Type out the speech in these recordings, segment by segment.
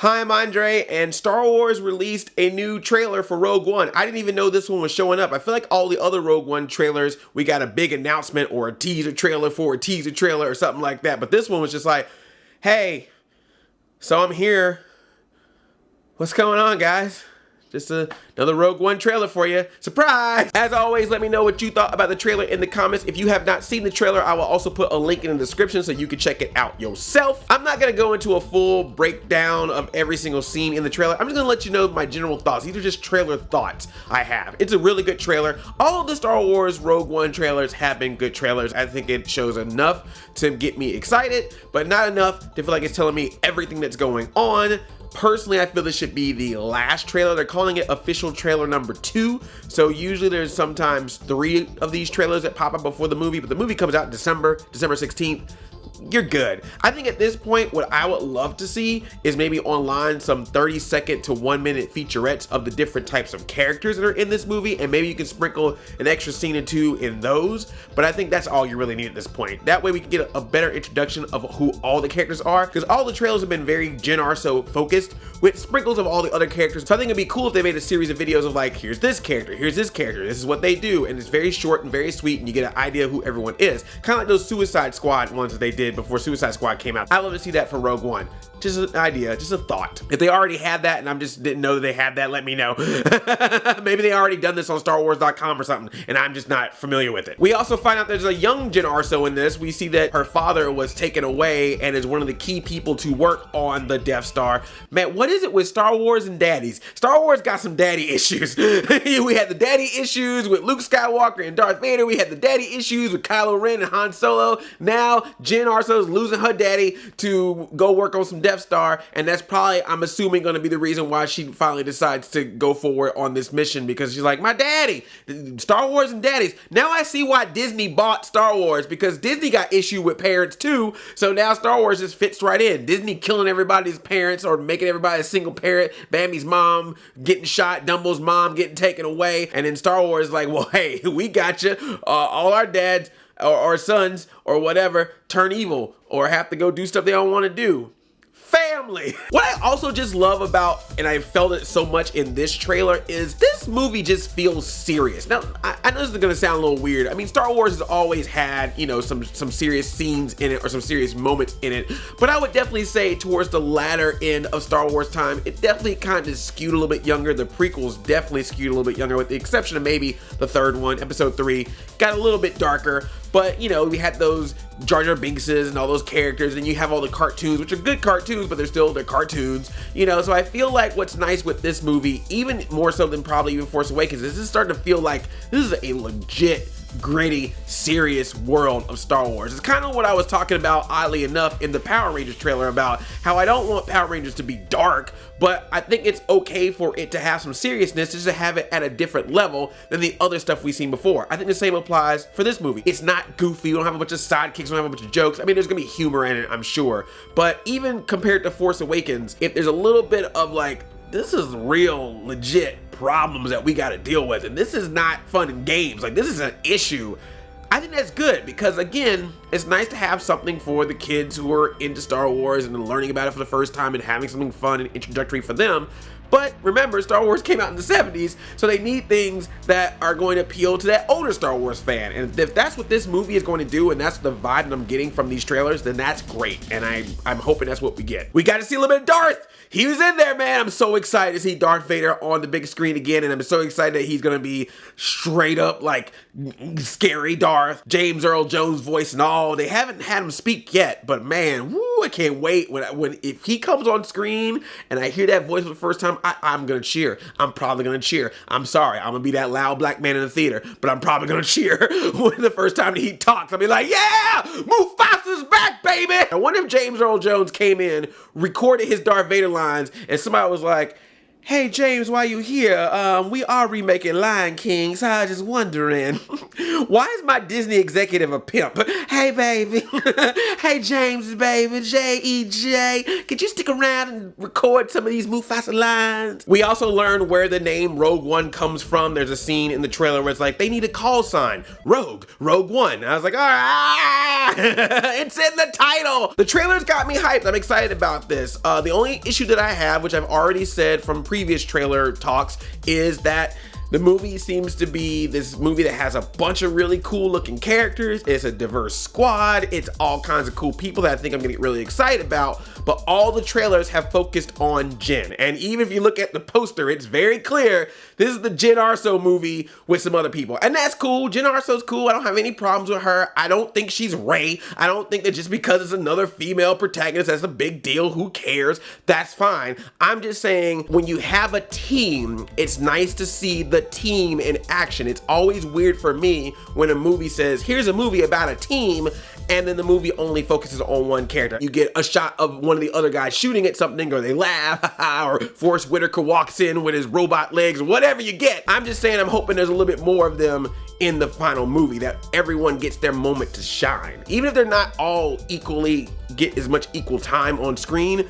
Hi, I'm Andre, and Star Wars released a new trailer for Rogue One. I didn't even know this one was showing up. I feel like all the other Rogue One trailers, we got a big announcement or a teaser trailer for a teaser trailer or something like that. But this one was just like, hey, so I'm here. What's going on, guys? Just another Rogue One trailer for you. Surprise! As always, let me know what you thought about the trailer in the comments. If you have not seen the trailer, I will also put a link in the description so you can check it out yourself. I'm not going to go into a full breakdown of every single scene in the trailer. I'm just going to let you know my general thoughts. These are just trailer thoughts I have. It's a really good trailer. All of the Star Wars Rogue One trailers have been good trailers. I think it shows enough to get me excited, but not enough to feel like it's telling me everything that's going on. Personally, I feel this should be the last trailer. They're calling it official trailer number 2. So usually there's sometimes 3 of these trailers that pop up before the movie, but the movie comes out in December 16th. You're good. I think at this point, what I would love to see is maybe online some 30-second to 1-minute featurettes of the different types of characters that are in this movie, and maybe you can sprinkle an extra scene or 2 in those. But I think that's all you really need at this point. That way we can get a better introduction of who all the characters are, because all the trailers have been very Jyn Erso focused with sprinkles of all the other characters. So I think it'd be cool if they made a series of videos of like, here's this character, this is what they do, and it's very short and very sweet, and you get an idea of who everyone is. Kind of like those Suicide Squad ones that they did before Suicide Squad came out. I love to see that for Rogue One. Just an idea, just a thought. If they already had that and I just didn't know that they had that, let me know. Maybe they already done this on StarWars.com or something and I'm just not familiar with it. We also find out there's a young Jyn Erso in this. We see that her father was taken away and is one of the key people to work on the Death Star. Man, what is it with Star Wars and daddies? Star Wars got some daddy issues. We had the daddy issues with Luke Skywalker and Darth Vader. We had the daddy issues with Kylo Ren and Han Solo. Now Jyn Erso's losing her daddy to go work on some Death Star, and that's probably, I'm assuming, going to be the reason why she finally decides to go forward on this mission, because she's like, my daddy, Star Wars and daddies. Now I see why Disney bought Star Wars, because Disney got issue with parents too, so now Star Wars just fits right in. Disney killing everybody's parents or making everybody a single parent, Bambi's mom getting shot, Dumbo's mom getting taken away, and then Star Wars is like, well, hey, we got you. All our dads or sons or whatever turn evil or have to go do stuff they don't want to do. Family. What I also just love about, and I felt it so much in this trailer, is this movie just feels serious. Now, I know this is gonna sound a little weird. I mean, Star Wars has always had, you know, some serious scenes in it or some serious moments in it, but I would definitely say towards the latter end of Star Wars time, it definitely kind of skewed a little bit younger. The prequels definitely skewed a little bit younger, with the exception of maybe the third one, episode 3, got a little bit darker. But, you know, we had those Jar Jar Binkses and all those characters, and you have all the cartoons, which are good cartoons, but they're cartoons, you know. So I feel like what's nice with this movie, even more so than probably even Force Awakens, is this is starting to feel like this is a legit, gritty, serious world of Star Wars. It's kind of what I was talking about, oddly enough, in the Power Rangers trailer, about how I don't want Power Rangers to be dark, but I think it's okay for it to have some seriousness, just to have it at a different level than the other stuff we've seen before. I think the same applies for this movie. It's not goofy, we don't have a bunch of sidekicks, we don't have a bunch of jokes. I mean, there's gonna be humor in it, I'm sure, but even compared to Force Awakens, if there's a little bit of like, this is real, legit problems that we got to deal with, and this is not fun and games, like this is an issue, I think that's good, because again, it's nice to have something for the kids who are into Star Wars and learning about it for the first time and having something fun and introductory for them. But remember, Star Wars came out in the 70s, so they need things that are going to appeal to that older Star Wars fan. And if that's what this movie is going to do, and that's the vibe that I'm getting from these trailers, then that's great. And I'm hoping that's what we get. We got to see a little bit of Darth. He was in there, man. I'm so excited to see Darth Vader on the big screen again, and I'm so excited that he's going to be straight up like scary Darth, James Earl Jones voice and all. They haven't had him speak yet, but man, woo, I can't wait when if he comes on screen and I hear that voice for the first time. I'm gonna cheer. I'm probably gonna cheer. I'm sorry, I'm gonna be that loud black man in the theater, but I'm probably gonna cheer when the first time that he talks. I'll be like, yeah, Mufasa's back, baby. I wonder if James Earl Jones came in, recorded his Darth Vader lines, and somebody was like, Hey James, why you here? We are remaking Lion King, so I was just wondering, why is my Disney executive a pimp? Hey baby, hey James baby, J-E-J, could you stick around and record some of these Mufasa lines? We also learned where the name Rogue One comes from. There's a scene in the trailer where it's like, they need a call sign, Rogue One. I was like, it's in the title. The trailer's got me hyped. I'm excited about this. The only issue that I have, which I've already said from previous trailer talks, is that the movie seems to be this movie that has a bunch of really cool looking characters. It's a diverse squad. It's all kinds of cool people that I think I'm gonna get really excited about. But all the trailers have focused on Jyn. And even if you look at the poster, it's very clear this is the Jyn Erso movie with some other people. And that's cool. Jyn Erso's cool. I don't have any problems with her. I don't think she's Rey. I don't think that just because it's another female protagonist, that's a big deal. Who cares? That's fine. I'm just saying, when you have a team, it's nice to see the team in action. It's always weird for me when a movie says, here's a movie about a team, and then the movie only focuses on one character. You get a shot of one of the other guys shooting at something, or they laugh, or Forrest Whitaker walks in with his robot legs, or whatever you get. I'm just saying, I'm hoping there's a little bit more of them in the final movie, that everyone gets their moment to shine. Even if they're not all equally, get as much equal time on screen,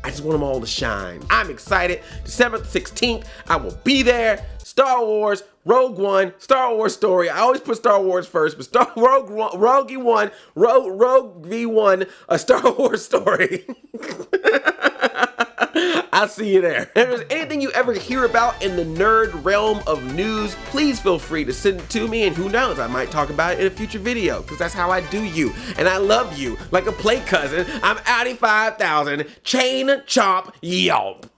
I just want them all to shine. I'm excited. December 16th, I will be there. Star Wars, Rogue One, Star Wars story. I always put Star Wars first, but Rogue V1, a Star Wars story. I'll see you there. If there's anything you ever hear about in the nerd realm of news, please feel free to send it to me, and who knows, I might talk about it in a future video, because that's how I do you. And I love you like a play cousin. I'm Audi 5000, chain chomp yelp.